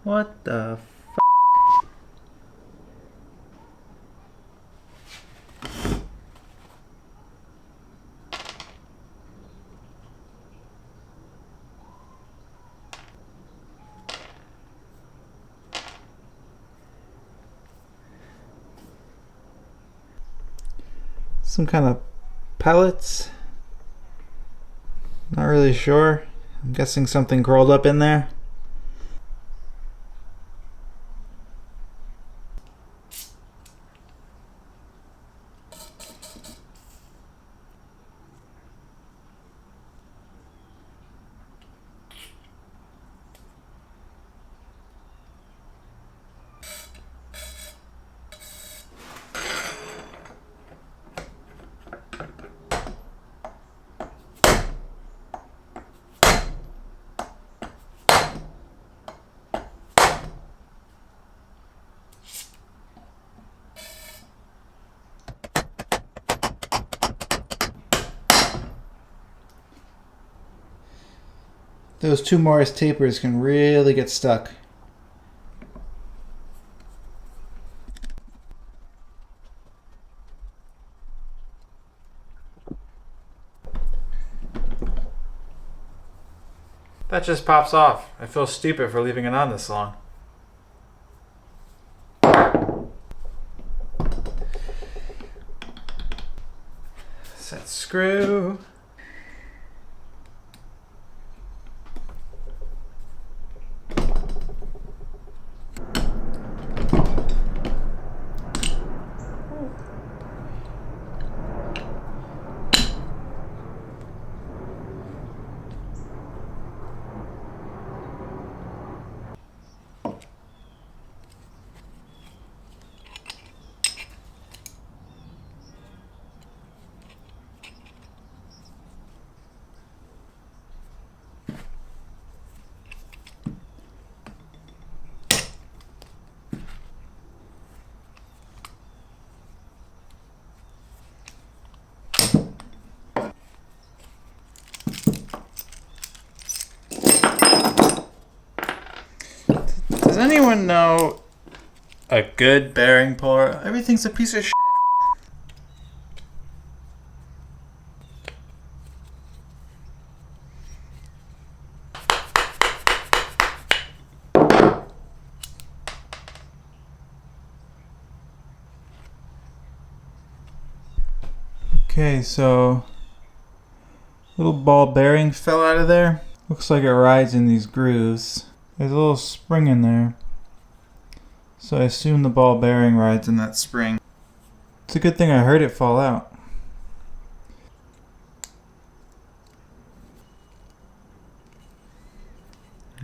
What the f? Some kind of pellets. Not really sure. I'm guessing something curled up in there. Those two Morris tapers can really get stuck. That just pops off. I feel stupid for leaving it on this long. Set screw. Does anyone know a good bearing puller? Everything's a piece of shit. Okay, so little ball bearing fell out of there. Looks like it rides in these grooves. There's a little spring in there. So I assume the ball bearing rides in that spring. It's a good thing I heard it fall out.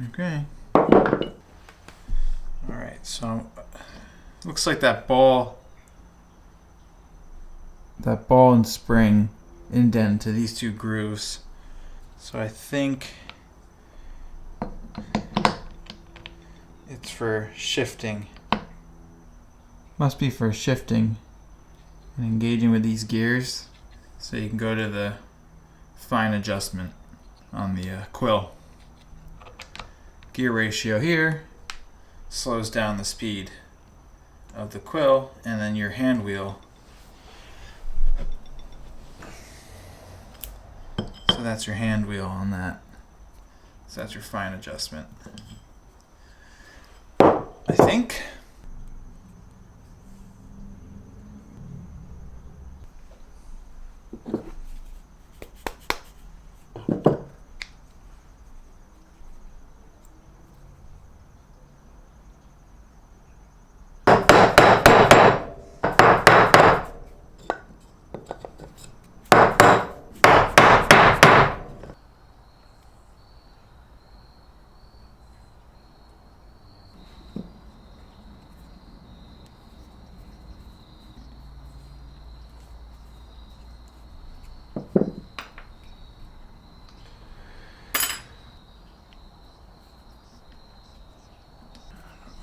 Okay. Alright, so looks like that ball and spring indent to these two grooves. So I think it's for shifting. Must be for shifting and engaging with these gears. So you can go to the fine adjustment on the quill. Gear ratio here slows down the speed of the quill, and then your hand wheel. So that's your hand wheel on that. So that's your fine adjustment. I think.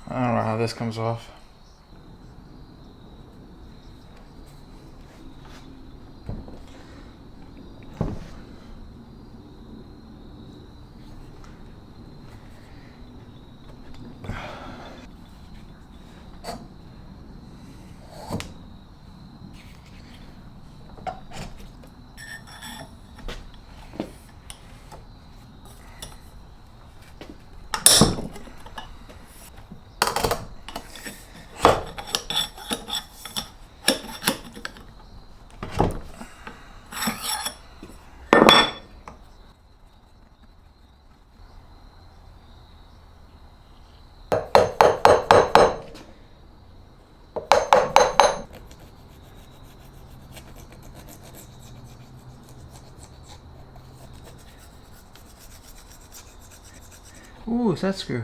I don't know how this comes off. Ooh, set screw.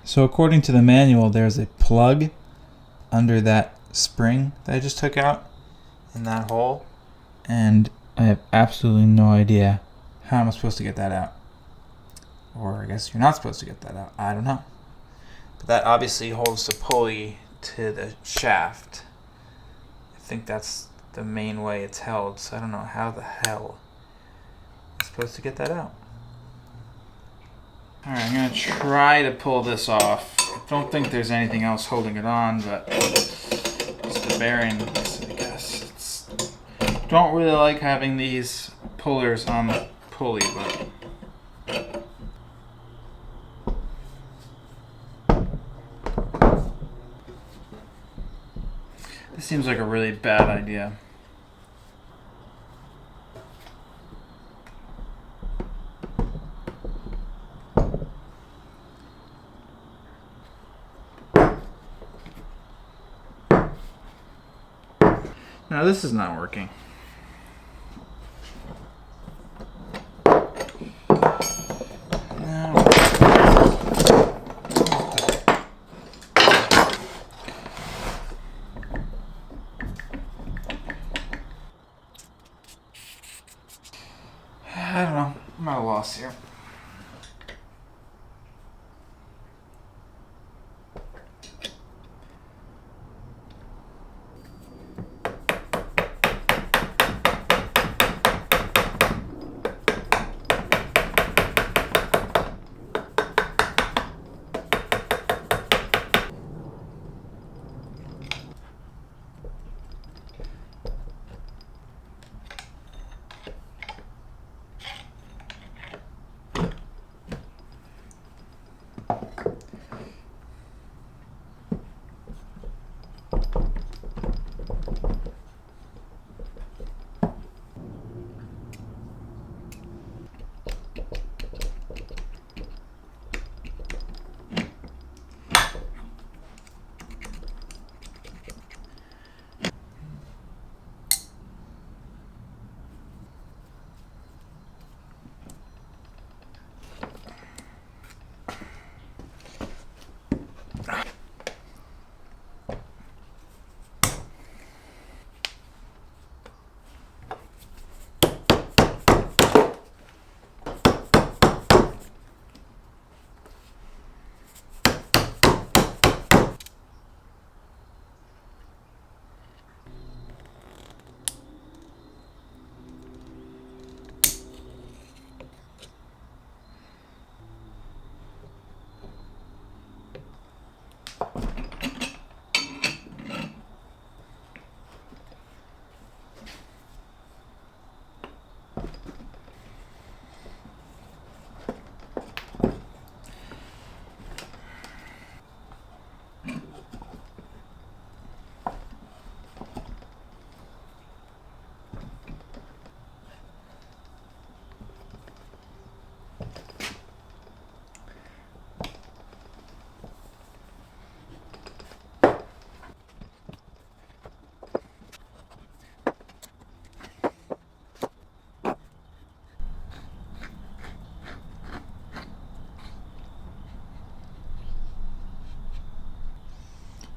So according to the manual, there's a plug under that spring that I just took out in that hole, and I have absolutely no idea how I'm supposed to get that out. Or I guess you're not supposed to get that out. I don't know. But that obviously holds the pulley to the shaft. I think that's the main way it's held, so I don't know how the hell I'm supposed to get that out. Alright, I'm going to try to pull this off. I don't think there's anything else holding it on, but it's the bearings, I guess. Don't really like having these pullers on the pulley, but this seems like a really bad idea. Now this is not working. No. I don't know. I'm at a loss here.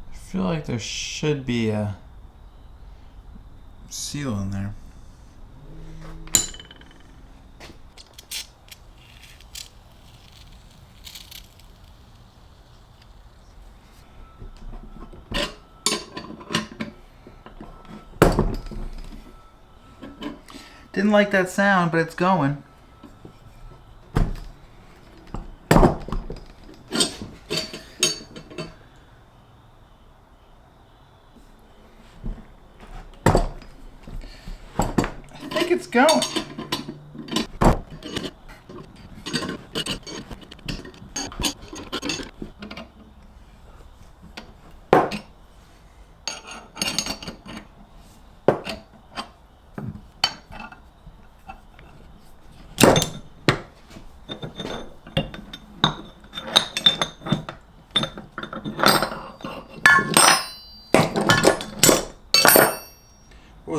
I feel like there should be a seal in there. Didn't like that sound, but it's going. I think it's going.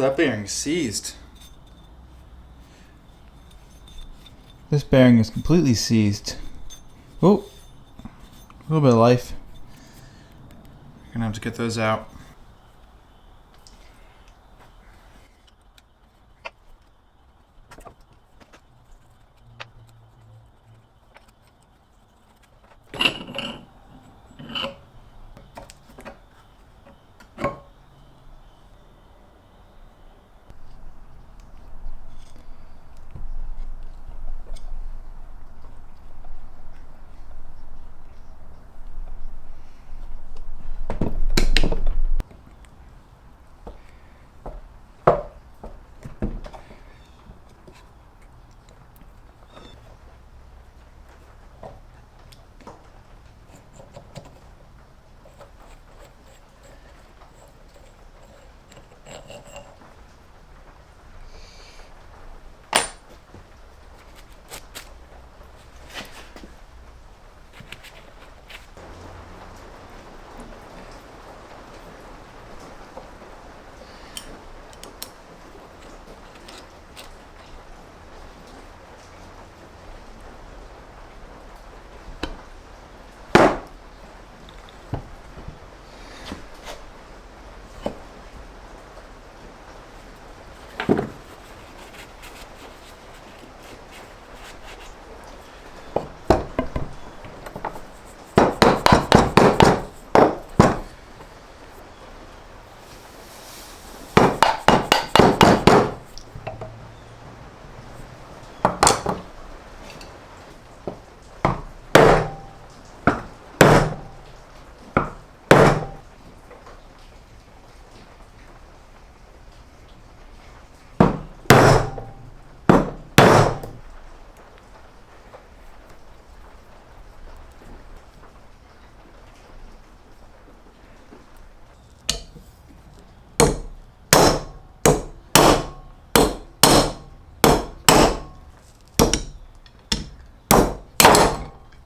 that bearing's seized. This bearing is completely seized. Oh, a little bit of life. You're gonna have to get those out.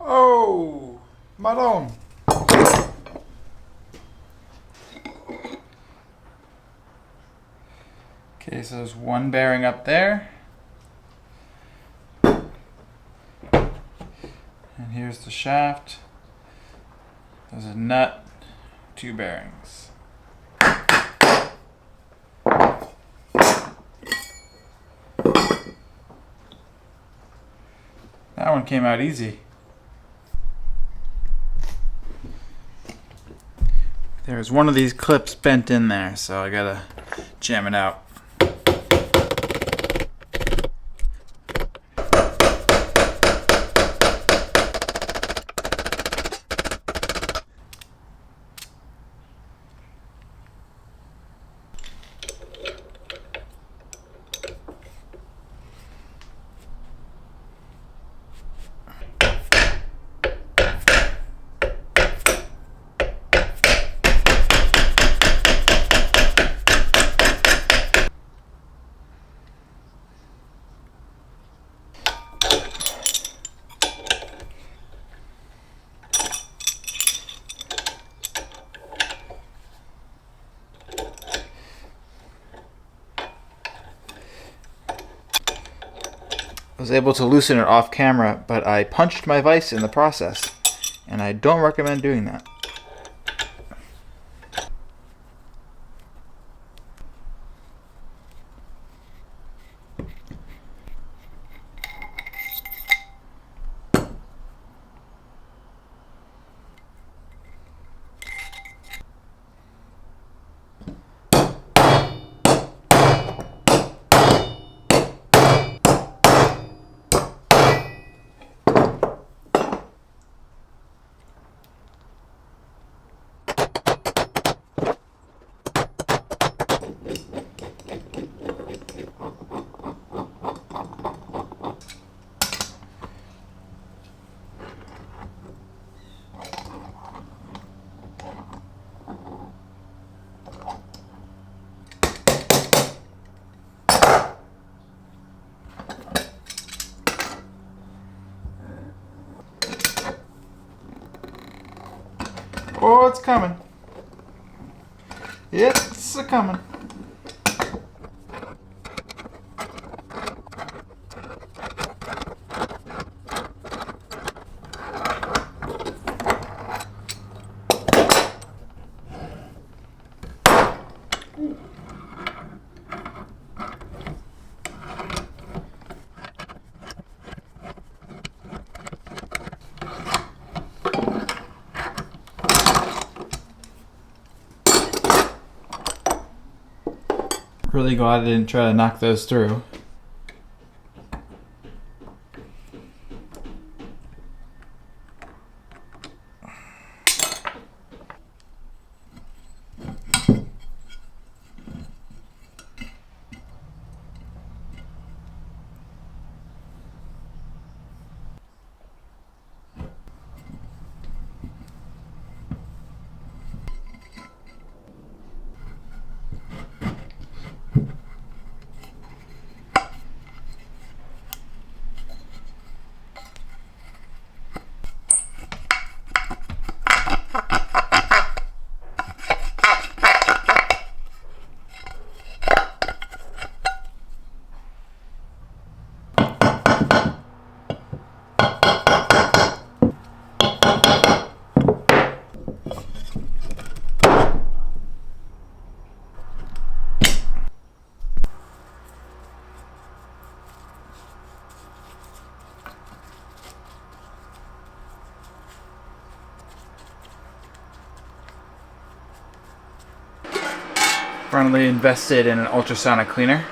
Oh, Maron. Okay, so there's one bearing up there. And here's the shaft. There's a nut, 2 bearings. That one came out easy. There's one of these clips bent in there, so I gotta jam it out. I was able to loosen it off camera, but I punched my vise in the process, and I don't recommend doing that. Oh, it's coming. It's a coming. Really glad I didn't try to knock those through. Finally invested in an ultrasonic cleaner.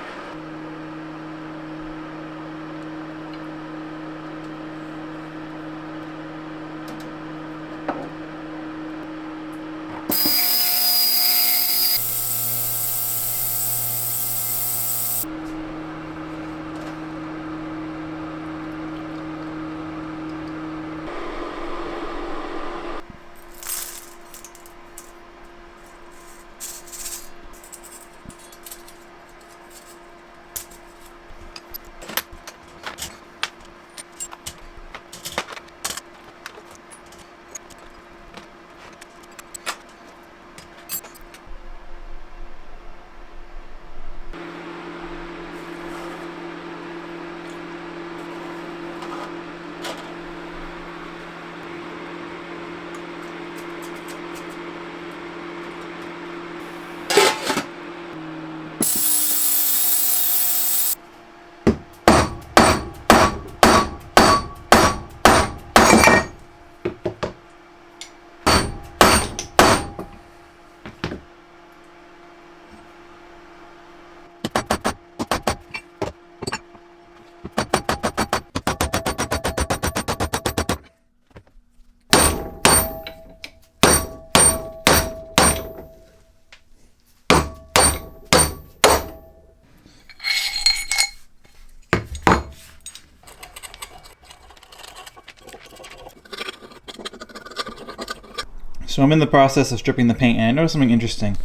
So I'm in the process of stripping the paint, and I noticed something interesting.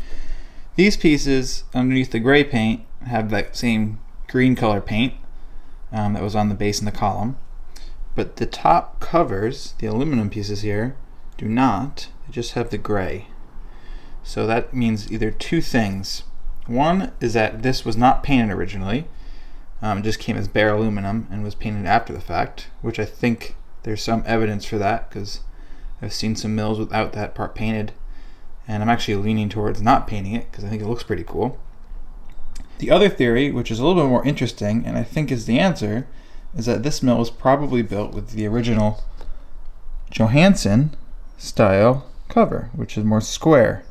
These pieces underneath the gray paint have that same green color paint that was on the base and the column, but the top covers, the aluminum pieces here, do not. They just have the gray. So that means either two things. One is that this was not painted originally. It just came as bare aluminum and was painted after the fact, which I think there's some evidence for that, because I've seen some mills without that part painted, and I'm actually leaning towards not painting it because I think it looks pretty cool. The other theory, which is a little bit more interesting and I think is the answer, is that this mill was probably built with the original Johansson style cover, which is more square,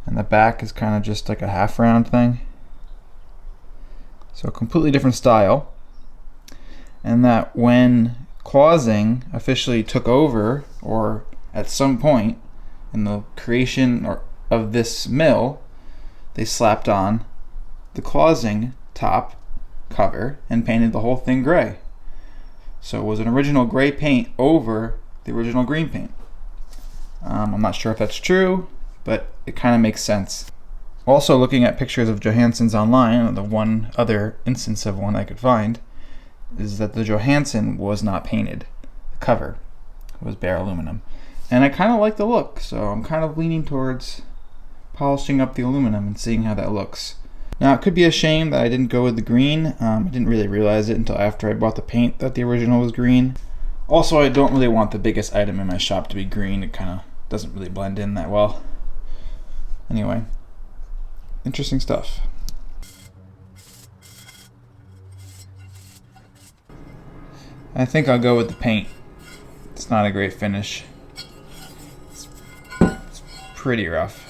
and the back is kind of just like a half round thing. So a completely different style, and that when Clausing officially took over, or at some point in the creation of this mill, they slapped on the Clausing top cover and painted the whole thing gray. So it was an original gray paint over the original green paint. I'm not sure if that's true, but it kind of makes sense. Also, looking at pictures of Johansson's online, the one other instance of one I could find, is that the Johansson was not painted. The cover was bare aluminum. And I kind of like the look, so I'm kind of leaning towards polishing up the aluminum and seeing how that looks. Now, it could be a shame that I didn't go with the green. I didn't really realize it until after I bought the paint that the original was green. Also, I don't really want the biggest item in my shop to be green. It kind of doesn't really blend in that well. Anyway, interesting stuff. I think I'll go with the paint. It's not a great finish. It's pretty rough.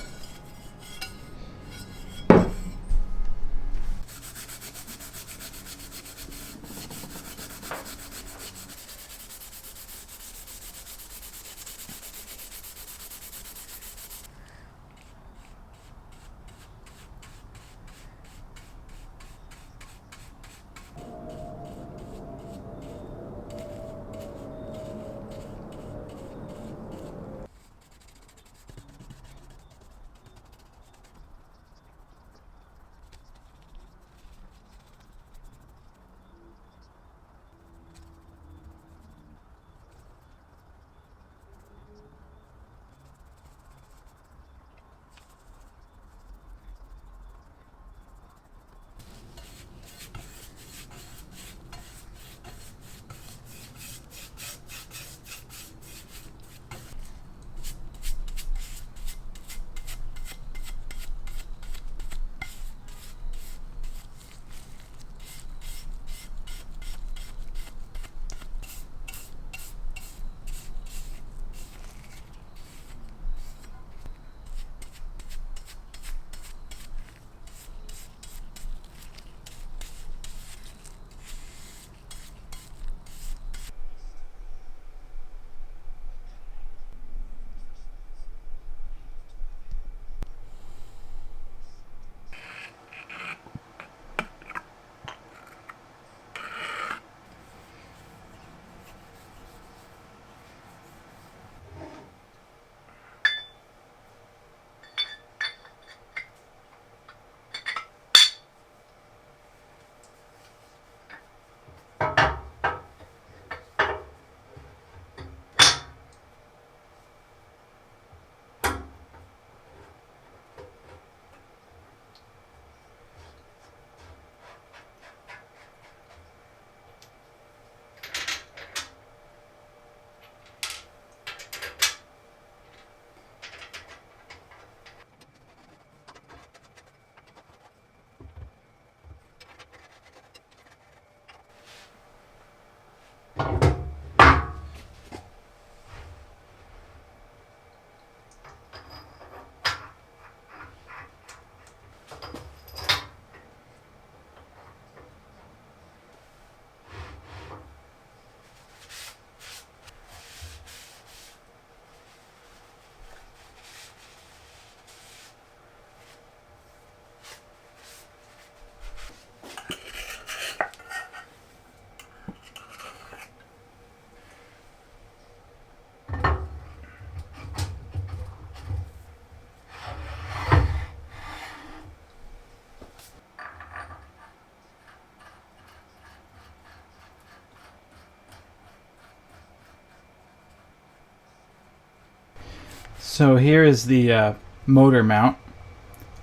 So here is the motor mount,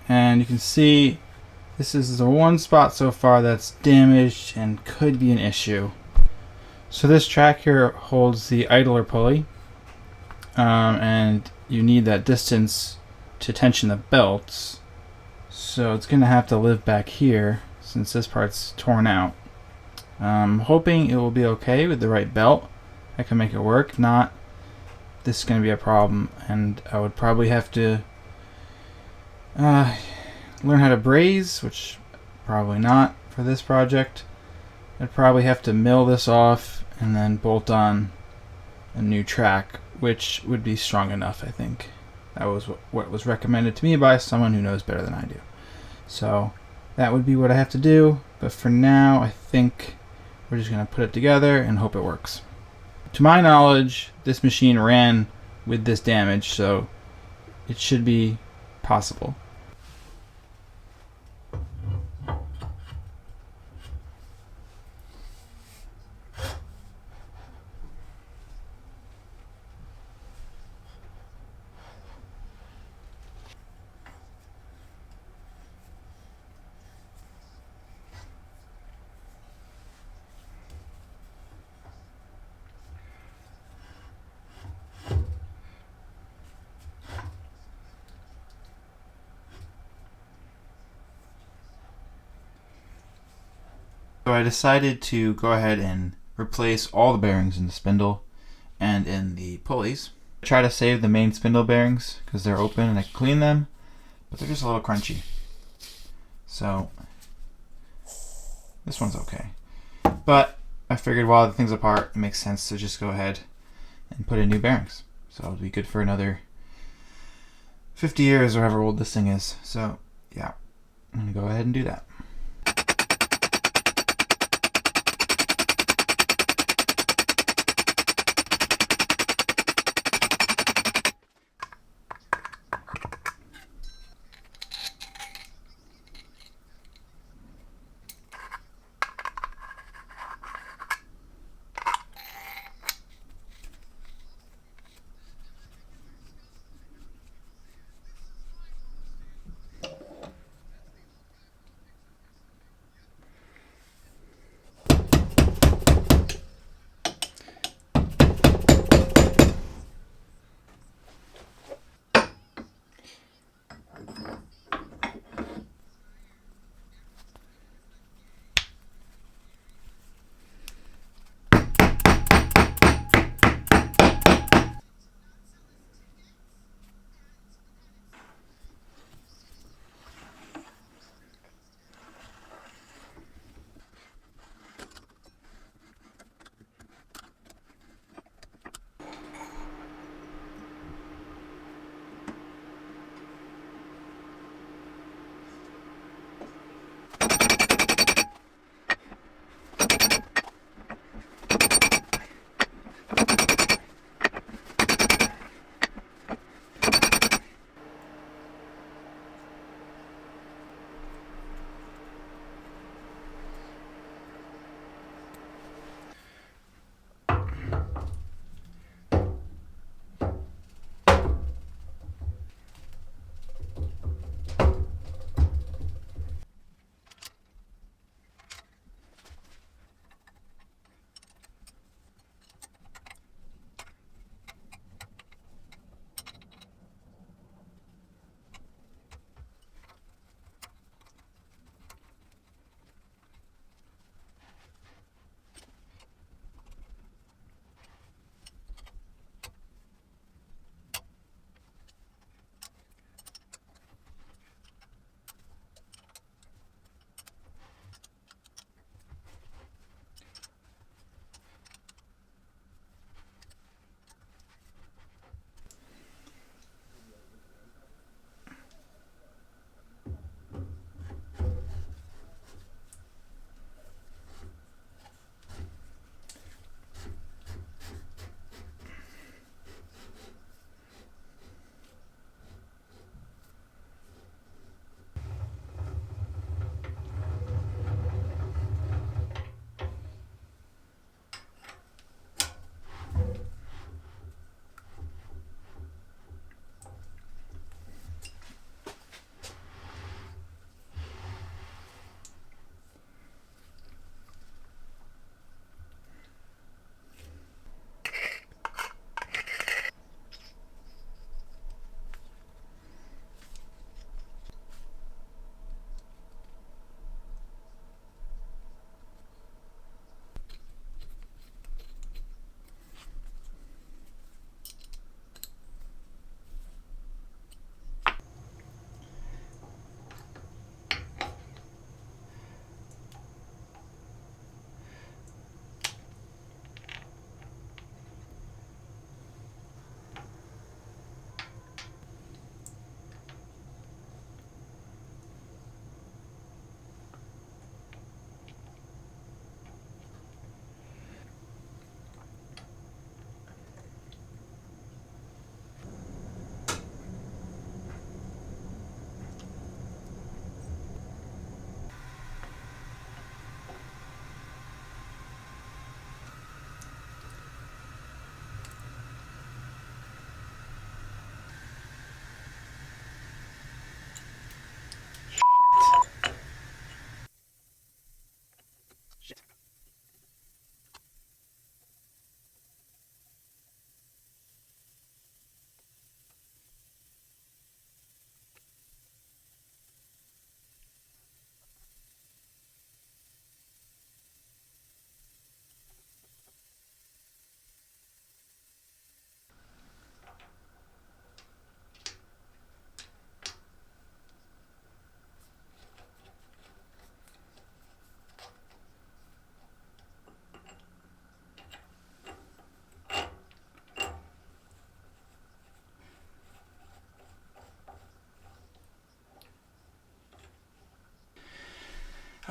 and you can see this is the one spot so far that's damaged and could be an issue. So this track here holds the idler pulley, and you need that distance to tension the belts. So it's going to have to live back here since this part's torn out. I'm hoping it will be okay with the right belt. I can make it work. If not, this is going to be a problem, and I would probably have to learn how to braze, which probably not for this project. I'd probably have to mill this off and then bolt on a new track, which would be strong enough, I think. That was what was recommended to me by someone who knows better than I do. So that would be what I have to do, but for now I think we're just going to put it together and hope it works. To my knowledge, this machine ran with this damage, so it should be possible. So I decided to go ahead and replace all the bearings in the spindle and in the pulleys. I try to save the main spindle bearings because they're open and I can clean them, but they're just a little crunchy. So this one's okay. But I figured while the thing's apart, it makes sense to just go ahead and put in new bearings. So it'll be good for another 50 years or however old this thing is. So yeah, I'm going to go ahead and do that.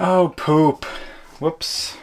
Oh, poop. Whoops.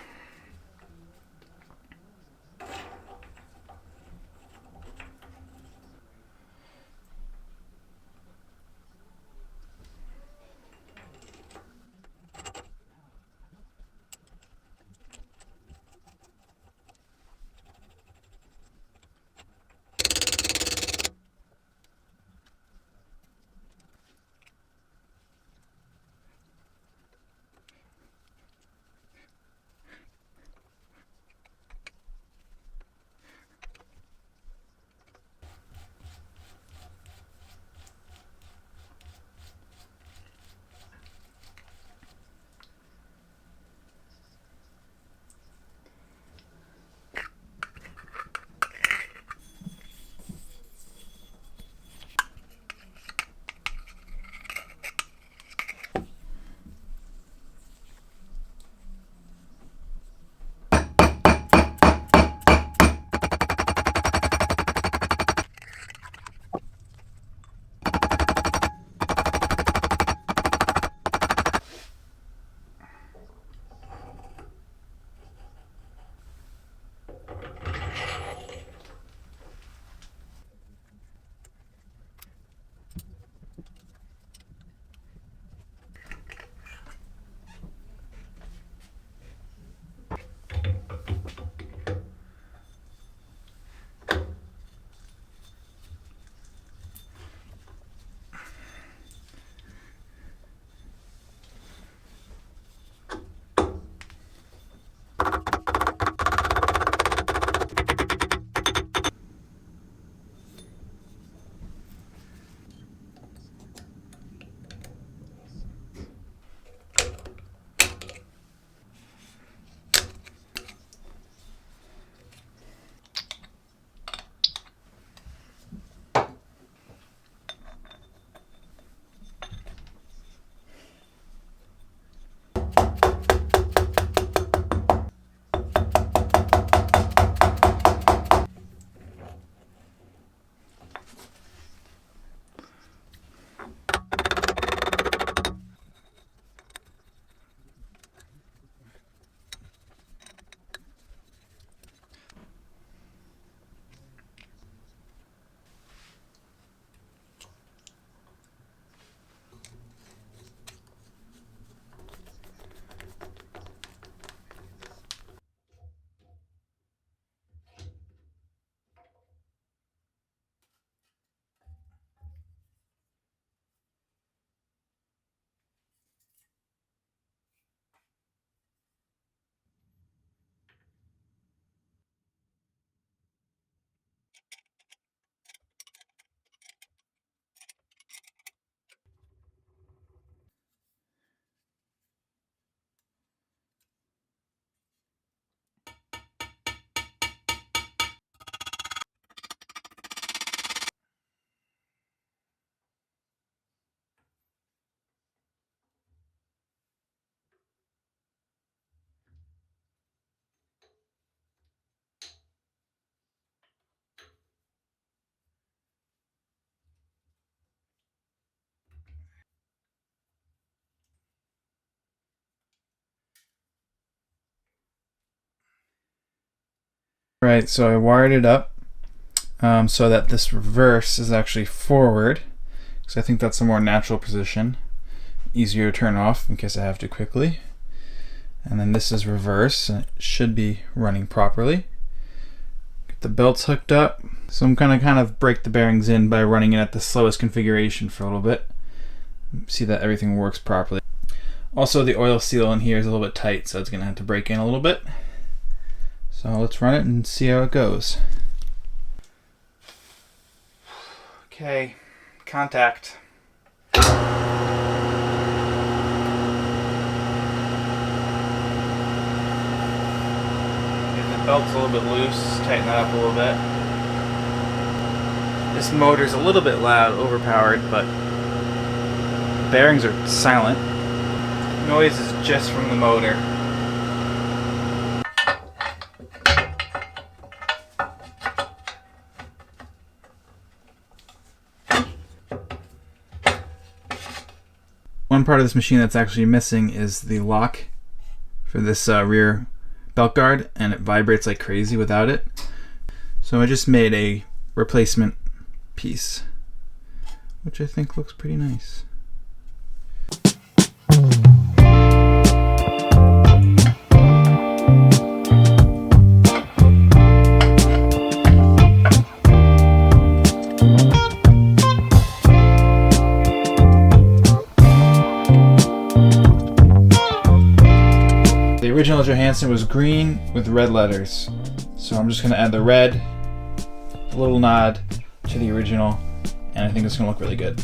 Right, so I wired it up so that this reverse is actually forward, because I think that's a more natural position, easier to turn off in case I have to quickly. And then this is reverse, and it should be running properly. Get the belts hooked up. So I'm gonna kind of break the bearings in by running it at the slowest configuration for a little bit. See that everything works properly. Also, the oil seal in here is a little bit tight, so it's gonna have to break in a little bit. So let's run it and see how it goes. Okay, contact. The belt's a little bit loose, tighten that up a little bit. This motor's a little bit loud, overpowered, but the bearings are silent. The noise is just from the motor. One part of this machine that's actually missing is the lock for this rear belt guard, and it vibrates like crazy without it. So I just made a replacement piece, which I think looks pretty nice. The original Johansson was green with red letters, so I'm just going to add the red, a little nod to the original, and I think it's going to look really good.